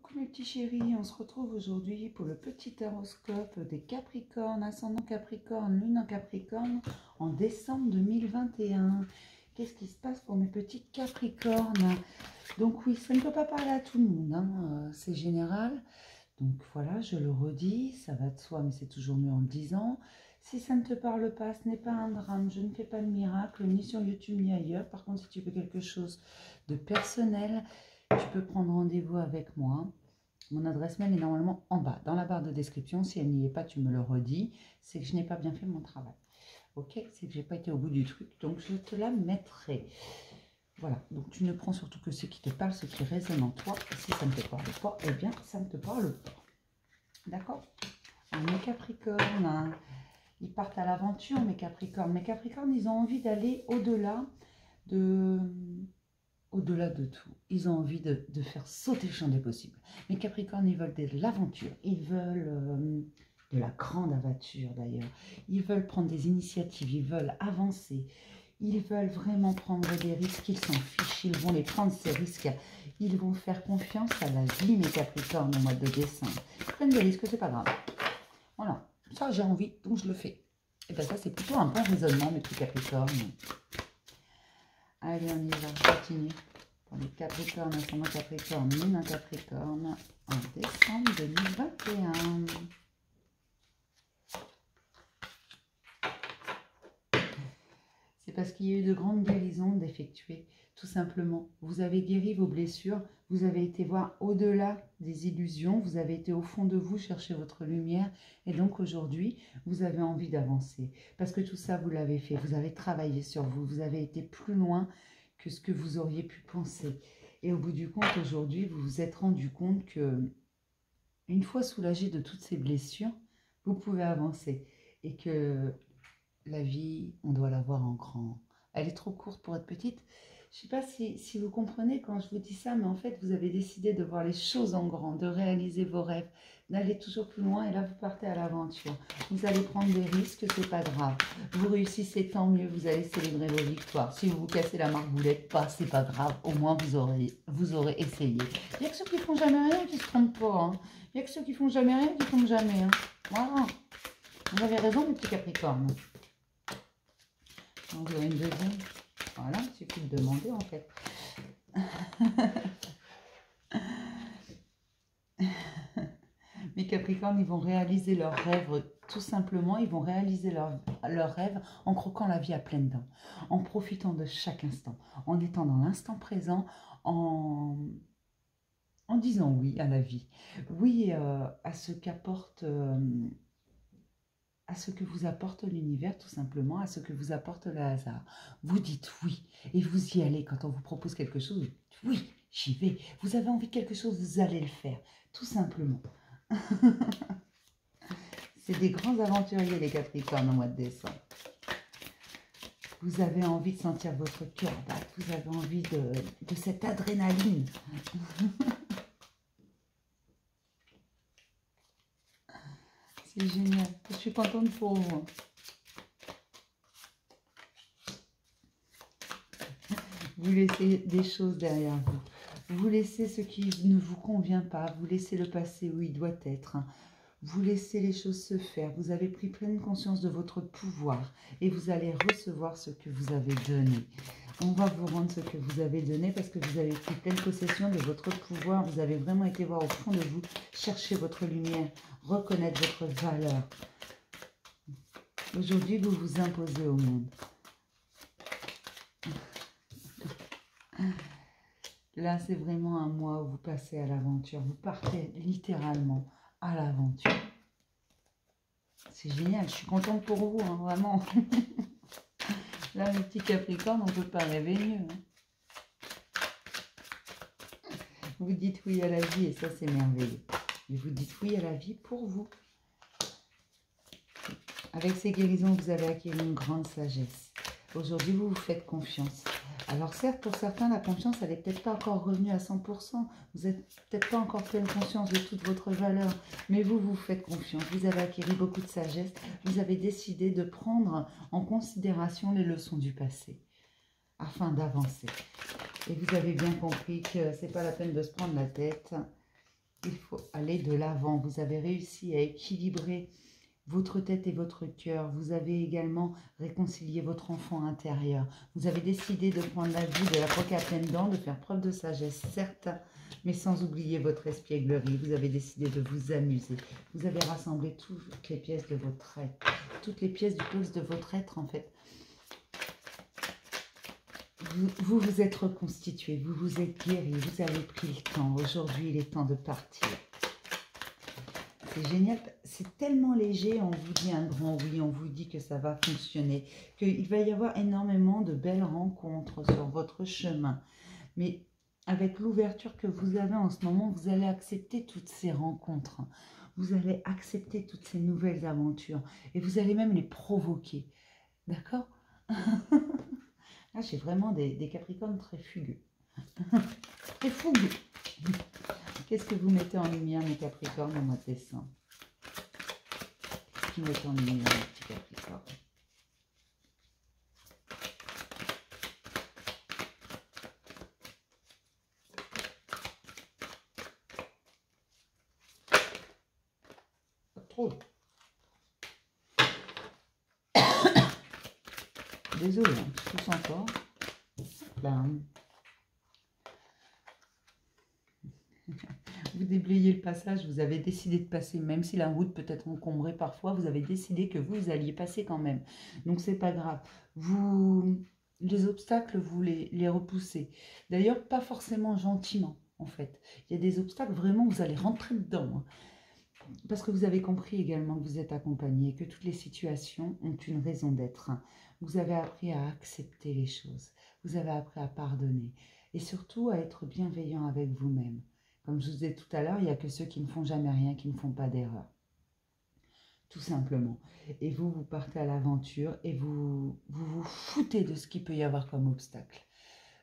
Coucou mes petits chéris, on se retrouve aujourd'hui pour le petit horoscope des Capricornes, ascendant Capricorne, lune en Capricorne, en décembre 2021. Qu'est-ce qui se passe pour mes petits Capricornes? Donc oui, ça ne peut pas parler à tout le monde, hein, c'est général. Donc voilà, je le redis, ça va de soi, mais c'est toujours mieux en le disant. Si ça ne te parle pas, ce n'est pas un drame, je ne fais pas de miracle, ni sur YouTube ni ailleurs. Par contre, si tu veux quelque chose de personnel, tu peux prendre rendez-vous avec moi. Mon adresse mail est normalement en bas, dans la barre de description. Si elle n'y est pas, tu me le redis. C'est que je n'ai pas bien fait mon travail. Ok? C'est que je n'ai pas été au bout du truc, donc je te la mettrai. Voilà, donc tu ne prends surtout que ce qui te parle, ce qui résonne en toi. Et si ça ne te parle pas, eh bien, ça ne te parle pas. D'accord? Mes Capricornes, hein, ils partent à l'aventure, mes Capricornes. Mes Capricornes, ils ont envie d'aller au-delà de tout. Ils ont envie de faire sauter le champ des possibles. Mes Capricornes, ils veulent de l'aventure. Ils veulent de la grande aventure d'ailleurs. Ils veulent prendre des initiatives. Ils veulent avancer. Ils veulent vraiment prendre des risques. Ils s'en fichent. Ils vont les prendre, ces risques. Ils vont faire confiance à la vie, mes Capricornes, au mois de décembre. Ils prennent des risques, c'est pas grave. Voilà. Ça, j'ai envie, donc je le fais. Et bien ça, c'est plutôt un bon raisonnement, mes petits Capricornes. Allez, on y va, on continue. Pour les Capricornes, ascendant Capricorne, lune en Capricorne, en décembre 2021. C'est parce qu'il y a eu de grandes guérisons d'effectuer, tout simplement. Vous avez guéri vos blessures, vous avez été voir au-delà des illusions, vous avez été au fond de vous chercher votre lumière, et donc aujourd'hui, vous avez envie d'avancer. Parce que tout ça, vous l'avez fait, vous avez travaillé sur vous, vous avez été plus loin que ce que vous auriez pu penser. Et au bout du compte, aujourd'hui, vous vous êtes rendu compte que, une fois soulagé de toutes ces blessures, vous pouvez avancer. Et que la vie, on doit la voir en grand. Elle est trop courte pour être petite. Je ne sais pas si vous comprenez quand je vous dis ça, mais en fait, vous avez décidé de voir les choses en grand, de réaliser vos rêves, d'aller toujours plus loin, et là, vous partez à l'aventure. Vous allez prendre des risques, c'est pas grave. Vous réussissez, tant mieux, vous allez célébrer vos victoires. Si vous vous cassez la marboulette, c'est pas grave, au moins vous aurez essayé. Il n'y a que ceux qui font jamais rien qui se trompent pas. Hein. Il n'y a que ceux qui font jamais rien qui tombent jamais. Hein. Voilà. Vous avez raison, mes petits Capricornes. Vous aurez une deuxième. Voilà, il suffit de demander en fait. Mes Capricornes, ils vont réaliser leurs rêves tout simplement. Ils vont réaliser leurs rêves en croquant la vie à pleines dents, en profitant de chaque instant, en étant dans l'instant présent, en disant oui à la vie. Oui à ce qu'apporte... à ce que vous apporte l'univers, tout simplement, à ce que vous apporte le hasard. Vous dites oui, et vous y allez. Quand on vous propose quelque chose, vous dites oui, j'y vais. Vous avez envie de quelque chose, vous allez le faire, tout simplement. C'est des grands aventuriers, les Capricornes, au mois de décembre. Vous avez envie de sentir votre cœur battre, vous avez envie de cette adrénaline. C'est génial, je suis contente pour vous. Vous laissez des choses derrière vous. Vous laissez ce qui ne vous convient pas. Vous laissez le passé où il doit être. Vous laissez les choses se faire. Vous avez pris pleine conscience de votre pouvoir. Et vous allez recevoir ce que vous avez donné. On va vous rendre ce que vous avez donné parce que vous avez pris pleine possession de votre pouvoir. Vous avez vraiment été voir au fond de vous, chercher votre lumière, reconnaître votre valeur. Aujourd'hui, vous vous imposez au monde. Là, c'est vraiment un mois où vous passez à l'aventure. Vous partez littéralement à l'aventure. C'est génial. Je suis contente pour vous, hein, vraiment. Là, mes petits Capricornes, on ne peut pas rêver mieux. Hein. Vous dites oui à la vie et ça, c'est merveilleux. Et vous dites oui à la vie pour vous. Avec ces guérisons, vous avez acquis une grande sagesse. Aujourd'hui, vous vous faites confiance. Alors certes, pour certains, la confiance, elle n'est peut-être pas encore revenue à 100%. Vous n'êtes peut-être pas encore pleine conscience de toute votre valeur. Mais vous, vous faites confiance. Vous avez acquis beaucoup de sagesse. Vous avez décidé de prendre en considération les leçons du passé afin d'avancer. Et vous avez bien compris que ce n'est pas la peine de se prendre la tête. Il faut aller de l'avant. Vous avez réussi à équilibrer votre tête et votre cœur. Vous avez également réconcilié votre enfant intérieur. Vous avez décidé de prendre la vie de la coque à pleines dents, de faire preuve de sagesse, certes, mais sans oublier votre espièglerie. Vous avez décidé de vous amuser. Vous avez rassemblé toutes les pièces de votre être, toutes les pièces du puzzle de votre être, en fait. Vous vous êtes reconstitué, vous vous êtes guéri, vous avez pris le temps. Aujourd'hui, il est temps de partir. C'est génial, c'est tellement léger, on vous dit un grand oui, on vous dit que ça va fonctionner, qu'il va y avoir énormément de belles rencontres sur votre chemin. Mais avec l'ouverture que vous avez en ce moment, vous allez accepter toutes ces rencontres. Vous allez accepter toutes ces nouvelles aventures et vous allez même les provoquer. D'accord? Là, j'ai vraiment des Capricornes très fugueux. Très fougueux. Qu'est-ce que vous mettez en lumière, mes Capricornes, au mois de décembre? Qu'est-ce que vous mettez en lumière, mes petits Capricornes? Pas trop. Désolée, hein, je tousse encore. Là. Vous déblayez le passage, vous avez décidé de passer, même si la route peut être encombrée parfois, vous avez décidé que vous alliez passer quand même. Donc c'est pas grave. Les obstacles, vous les repoussez. D'ailleurs, pas forcément gentiment, en fait. Il y a des obstacles, vraiment, vous allez rentrer dedans. Hein. Parce que vous avez compris également que vous êtes accompagné, que toutes les situations ont une raison d'être. Vous avez appris à accepter les choses. Vous avez appris à pardonner. Et surtout à être bienveillant avec vous-même. Comme je vous disais tout à l'heure, il n'y a que ceux qui ne font jamais rien, qui ne font pas d'erreur. Tout simplement. Et vous, vous partez à l'aventure et vous foutez de ce qu'il peut y avoir comme obstacle.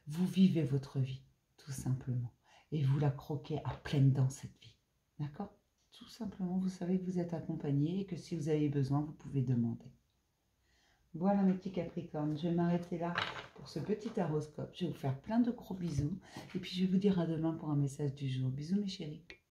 Vous vivez votre vie, tout simplement. Et vous la croquez à pleines dents, cette vie. D'accord ? Tout simplement, vous savez que vous êtes accompagné et que si vous avez besoin, vous pouvez demander. Voilà mes petits Capricornes, je vais m'arrêter là pour ce petit horoscope. Je vais vous faire plein de gros bisous et puis je vais vous dire à demain pour un message du jour. Bisous mes chéris.